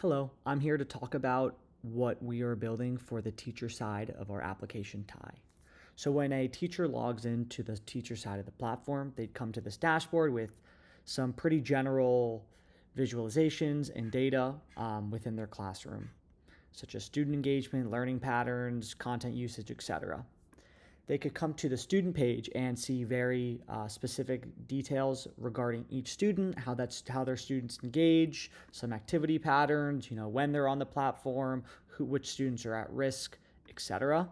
Hello, I'm here to talk about what we are building for the teacher side of our application Tai. So when a teacher logs into the teacher side of the platform, they'd come to this dashboard with some pretty general visualizations and data within their classroom, such as student engagement, learning patterns, content usage, etc. They could come to the student page and see very specific details regarding each student, how their students engage, some activity patterns, when they're on the platform, which students are at risk, etc.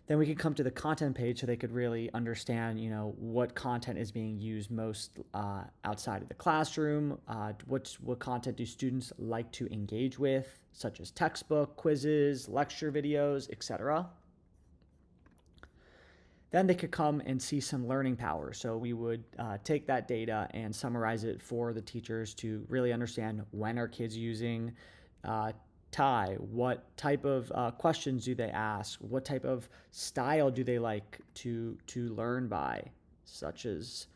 Then we could come to the content page so they could really understand, what content is being used most outside of the classroom. What content do students like to engage with, such as textbook, quizzes, lecture videos, etc. Then they could come and see some learning power. So we would take that data and summarize it for the teachers to really understand when are kids using Tai, what type of questions do they ask, what type of style do they like to learn by, such as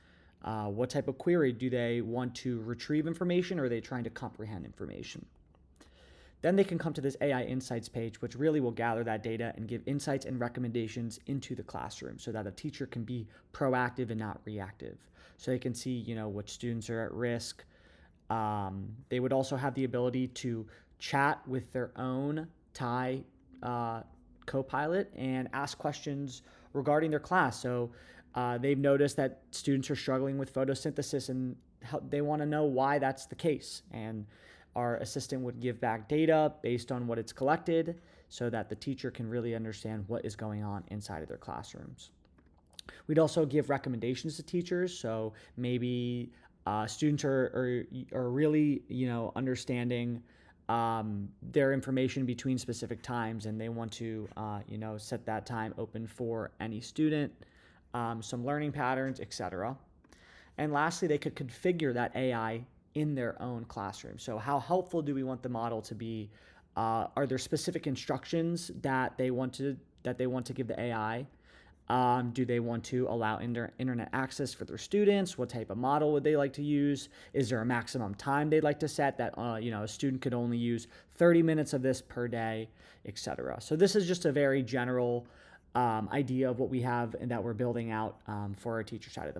what type of query do they want to retrieve information, or are they trying to comprehend information. Then they can come to this AI Insights page, which really will gather that data and give insights and recommendations into the classroom so that a teacher can be proactive and not reactive. So they can see, which students are at risk. They would also have the ability to chat with their own Tai co-pilot and ask questions regarding their class. So they've noticed that students are struggling with photosynthesis and they want to know why that's the case. And our assistant would give back data based on what it's collected so that the teacher can really understand what is going on inside of their classrooms. We'd also give recommendations to teachers. So maybe students are really, understanding their information between specific times, and they want to, set that time open for any student, some learning patterns, etc. And lastly, they could configure that AI in their own classroom. So how helpful do we want the model to be? Are there specific instructions that they want to give the AI? Do they want to allow internet access for their students? What type of model would they like to use? Is there a maximum time they'd like to set that a student could only use 30 minutes of this per day, etc. So this is just a very general idea of what we have and that we're building out for our teacher side of the platform.